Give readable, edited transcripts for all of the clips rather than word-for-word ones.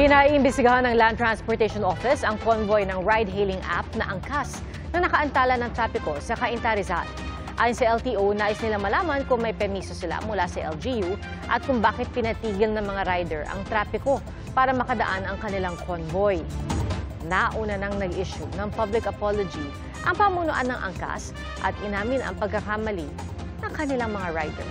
Pinaiimbestigahan ng Land Transportation Office ang convoy ng ride-hailing app na Angkas na nakaantala ng trapiko sa Cainta, Rizal. Ayon sa LTO, nais nila malaman kung may permiso sila mula sa LGU at kung bakit pinatigil ng mga rider ang trapiko para makadaan ang kanilang convoy. Nauna nang nag-issue ng public apology ang pamunuan ng Angkas at inamin ang pagkakamali ng kanilang mga rider.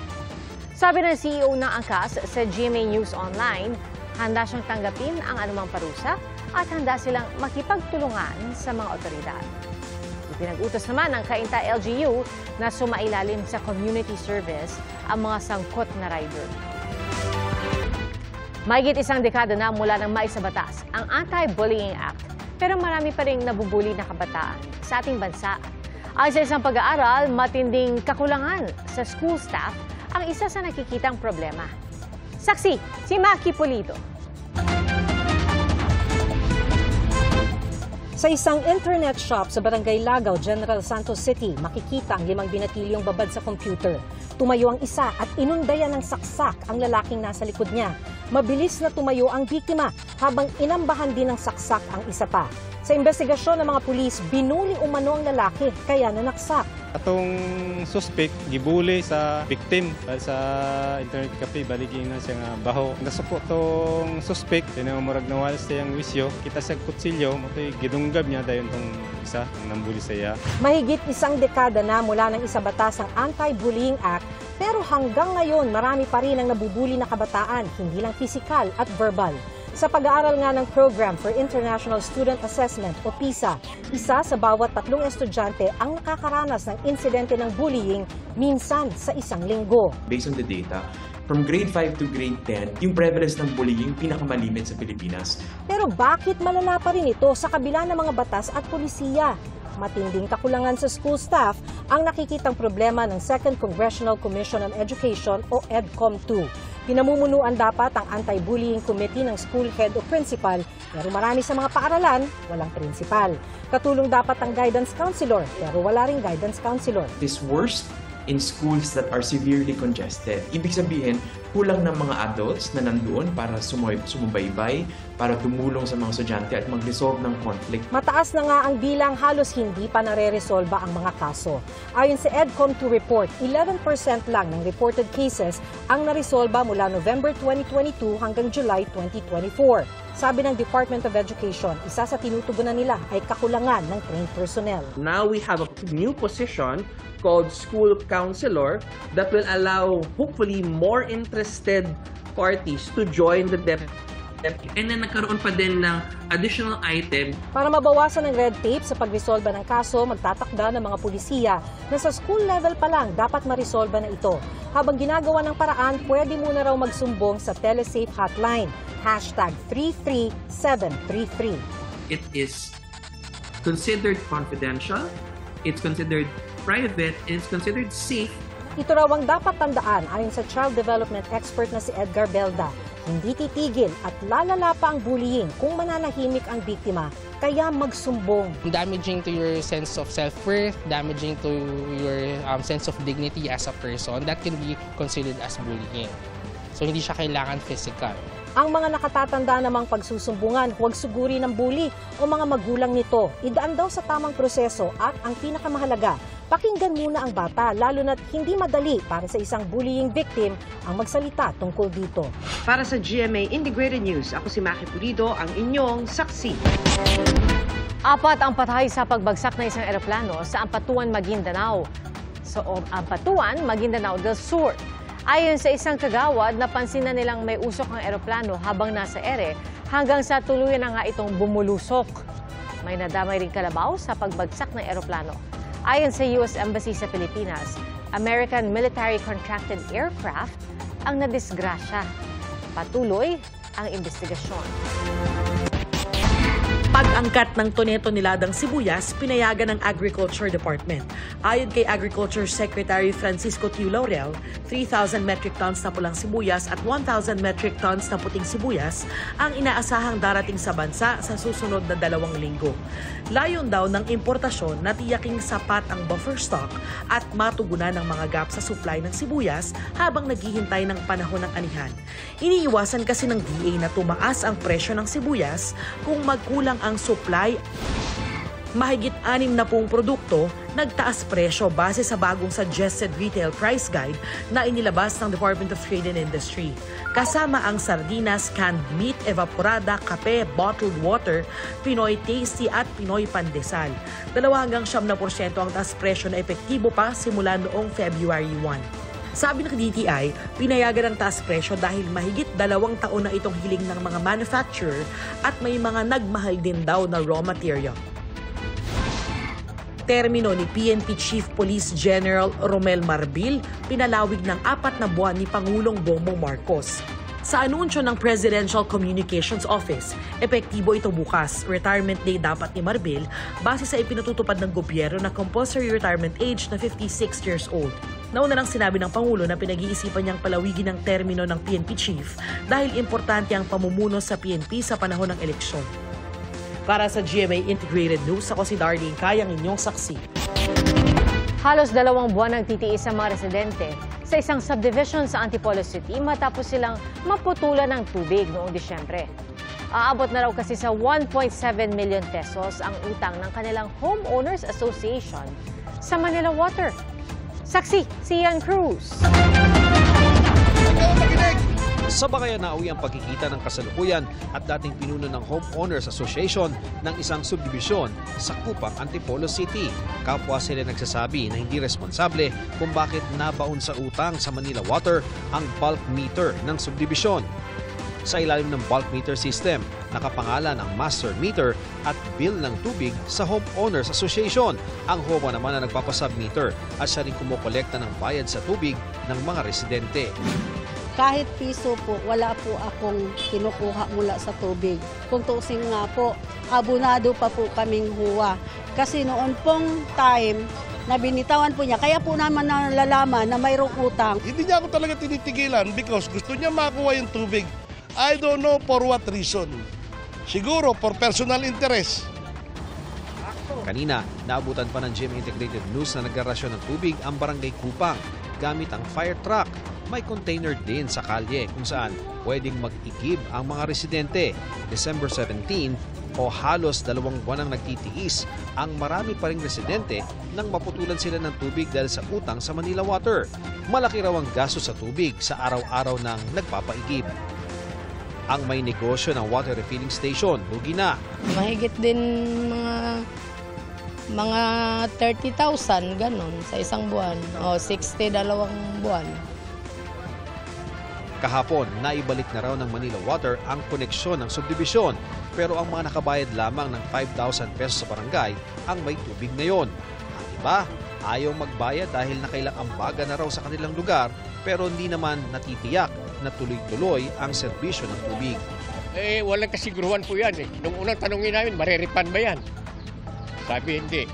Sabi ng CEO ng Angkas sa GMA News Online, handa siyang tanggapin ang anumang parusa at handa silang makipagtulungan sa mga otoridad. Pinag-utos naman ng Cainta LGU na sumailalim sa community service ang mga sangkot na rider. Mahigit isang dekada na mula nang maisabatas ang Anti-Bullying Act, pero marami pa ring nabubuli na kabataan sa ating bansa. Ayon sa isang pag-aaral, matinding kakulangan sa school staff ang isa sa nakikitang problema. Saksi, si Maki Pulido. Sa isang internet shop sa Barangay Lagaw, General Santos City, makikita ang 5 binatilyong babad sa computer. Tumayo ang isa at inundayan ng saksak ang lalaking nasa likod niya. Mabilis na tumayo ang biktima habang inambahan din ng saksak ang isa pa. Sa investigasyon ng mga pulis, binuli umano ang lalaki kaya nanaksak. Atong suspect gibuli sa victim sa internet cafe, baligin na siya nga baho. Nasuko tong suspect tinamurag nawal siyang wisyo, kita sa kutsilyo motoy gidunggab niya dayon tong isa ang nambuli sa iya. Mahigit isang dekada na mula nang isabatas ang Anti-Bullying Act, pero hanggang ngayon marami pa rin ang nabubuli na kabataan, hindi lang pisikal at verbal. Sa pag-aaral nga ng Program for International Student Assessment o PISA, isa sa bawat 3 estudyante ang nakakaranas ng insidente ng bullying minsan sa isang linggo. Based on the data, from grade 5 to grade 10, yung prevalence ng bullying pinakamalimit sa Pilipinas. Pero bakit malala pa rin ito sa kabila ng mga batas at polisiya? Matinding kakulangan sa school staff ang nakikitang problema ng 2nd Congressional Commission on Education o EDCOM-2. Pinamumunuan dapat ang Anti-Bullying Committee ng school head o principal, pero marami sa mga paaralan, walang principal. Katulong dapat ang guidance counselor, pero wala ring guidance counselor. It is worst in schools that are severely congested. Ibig sabihin, kulang ng mga adults na nandoon para sumubaybay, para tumulong sa mga estudyante at mag-resolve ng conflict. Mataas na nga ang bilang, halos hindi pa nare-resolba ang mga kaso. Ayon sa EDCOM-2 report, 11% lang ng reported cases ang naresolba mula November 2022 hanggang July 2024. Sabi ng Department of Education, isa sa tinutugunan nila ay kakulangan ng trained personnel. Now we have a new position called school counselor that will allow hopefully more interested parties to join the DepEd. And then nagkaroon pa din ng additional item. Para mabawasan ang red tape sa pagresolba ng kaso, magtatakda ng mga pulisiya na sa school level pa lang dapat maresolba na ito. Habang ginagawa ng paraan, pwede muna raw magsumbong sa Telesafe Hotline, #33733. It is considered confidential, it's considered private, and it's considered safe. Ito raw ang dapat tandaan ayon sa child development expert na si Edgar Belda. Hindi titigil at lalala pa ang bullying kung mananahimik ang biktima, kaya magsumbong. Damaging to your sense of self-worth, damaging to your sense of dignity as a person, that can be considered as bullying. So hindi siya kailangan physical. Ang mga nakatatanda namang pagsusumbungan, huwag suguri ng bully o mga magulang nito. Idaan daw sa tamang proseso at ang pinakamahalaga, pakinggan muna ang bata, lalo na't hindi madali para sa isang bullying victim ang magsalita tungkol dito. Para sa GMA Integrated News, ako si Maki Pulido, ang inyong saksi. 4 ang patay sa pagbagsak ng isang eroplano sa Ampatuan, Maguindanao. Ampatuan, Maguindanao del Sur. Ayon sa isang kagawad, napansin na nilang may usok ang eroplano habang nasa ere hanggang sa tuluyan na nga itong bumulusok. May nadamay ring kalabaw sa pagbagsak ng eroplano. Ayon sa US Embassy sa Pilipinas, American Military Contracted Aircraft ang nadisgrasya. Patuloy ang investigasyon. Pag-angkat ng tonetoneladang sibuyas, pinayagan ng Agriculture Department. Ayon kay Agriculture Secretary Francisco Tiu Laurel, 3,000 metric tons na pulang sibuyas at 1,000 metric tons na puting sibuyas ang inaasahang darating sa bansa sa susunod na 2 linggo. Layon daw ng importasyon na tiyaking sapat ang buffer stock at matugunan ng mga gap sa supply ng sibuyas habang naghihintay ng panahon ng anihan. Iniiwasan kasi ng DA na tumaas ang presyo ng sibuyas kung magkulang ang supply. Mahigit 60 produkto nagtaas presyo base sa bagong suggested retail price guide na inilabas ng Department of Trade and Industry. Kasama ang sardinas, canned meat, evaporada, kape, bottled water, Pinoy Tasty at Pinoy Pandesal. 2 hanggang 7% ang taas presyo na epektibo pa simula noong February 1. Sabi ng DTI, pinayagan ang taas presyo dahil mahigit 2 taon na itong hiling ng mga manufacturer at may mga nagmahal din daw na raw material. Termino ni PNP Chief Police General Romel Marbil, pinalawig ng 4 na buwan ni Pangulong Bongbong Marcos. Sa anunsyo ng Presidential Communications Office, epektibo ito bukas. Retirement day dapat ni Marbil base sa ipinatutupad ng gobyerno na compulsory retirement age na 56 years old. Nauna nang sinabi ng Pangulo na pinag-iisipan niyang palawigin ang termino ng PNP Chief dahil importante ang pamumuno sa PNP sa panahon ng eleksyon. Para sa GMA Integrated News, ako si Darlene Kayang, inyong saksi. Halos 2 buwan ang titiis ang mga residente sa isang subdivision sa Antipolo City matapos silang maputulan ng tubig noong Disyembre. Aabot na raw kasi sa 1.7 million pesos ang utang ng kanilang Homeowners Association sa Manila Water. Saksi, si Ian Cruz. Sa bakayan nauwi ang pagkikita ng kasalukuyan at dating pinuno ng Homeowners Association ng isang subdibisyon sa Kupang, Antipolo City. Kapwa sila nagsasabi na hindi responsable kung bakit nabaon sa utang sa Manila Water ang bulk meter ng subdibisyon. Sa ilalim ng bulk meter system, nakapangalan ang master meter at bill ng tubig sa Homeowners Association. Ang HOA naman na nagpapasubmeter at siya rin kumukolekta ng bayad sa tubig ng mga residente. Kahit piso po, wala po akong kinukuha mula sa tubig. Kung tuusin nga po, abonado pa po kaming HOA. Kasi noon pong time na binitawan po niya, kaya po naman nalalaman na mayroong utang. Hindi niya ako talaga tinitigilan because gusto niya makuha yung tubig. I don't know for what reason. Siguro for personal interest. Kanina, naabutan pa ng GMA Integrated News na nagrarasyon ng tubig ang Barangay Kupang gamit ang fire truck. May container din sa kalye kung saan pwedeng mag-igib ang mga residente. December 17 o halos 2 buwan ang nagtitiis ang marami pa ring residente nang maputulan sila ng tubig dahil sa utang sa Manila Water. Malaki raw ang gasto sa tubig sa araw-araw ng nagpapaigib. Ang may negosyo ng water refilling station, lugi na. Mahigit din mga 30,000 ganon sa isang buwan o 60 dalawang buwan. Kahapon, naibalik na raw ng Manila Water ang koneksyon ng subdibisyon pero ang mga nakabayad lamang ng 5,000 pesos sa barangay ang may tubig ngayon. Ang iba, ayaw magbayad dahil nakailang ambaga na raw sa kanilang lugar pero hindi naman natitiyak na tuloy-tuloy ang serbisyo ng tubig. Walang kasiguruhan po yan. Nung unang tanongin namin, mariripan ba yan? Sabi hindi.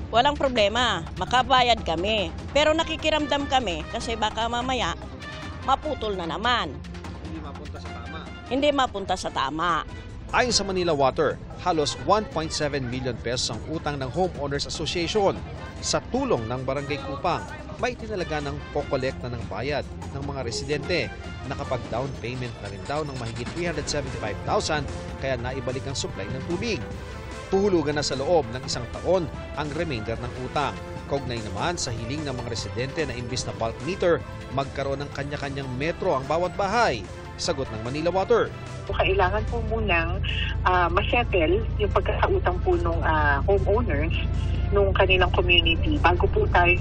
Walang problema, makabayad kami. Pero nakikiramdam kami kasi baka mamaya maputol na naman. Hindi mapunta sa tama. Hindi mapunta sa tama. Ayon sa Manila Water, halos 1.7 million pesos ang utang ng Homeowners Association. Sa tulong ng Barangay Kupang, may tinalaga ng kokolekta ng bayad ng mga residente. Nakapag-down payment na rin daw ng mahigit 375,000 kaya naibalik ang supply ng tubig. Tuhulugan na sa loob ng 1 taon ang remainder ng utang. Kaugnay naman sa hiling ng mga residente na imbis na bulk meter, magkaroon ng kanya-kanyang metro ang bawat bahay. Sagot ng Manila Water. Kailangan po munang masettle yung pagkakautang po ng homeowners nung kanilang community bago po tayo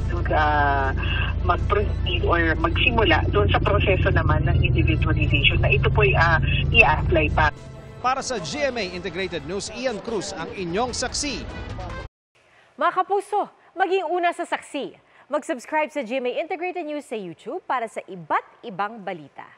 mag-proceed or magsimula doon sa proseso naman ng individualization na ito po i-apply pa. Para sa GMA Integrated News, Ian Cruz ang inyong saksi. Mga kapuso, maging una sa saksi. Mag-subscribe sa GMA Integrated News sa YouTube para sa iba't ibang balita.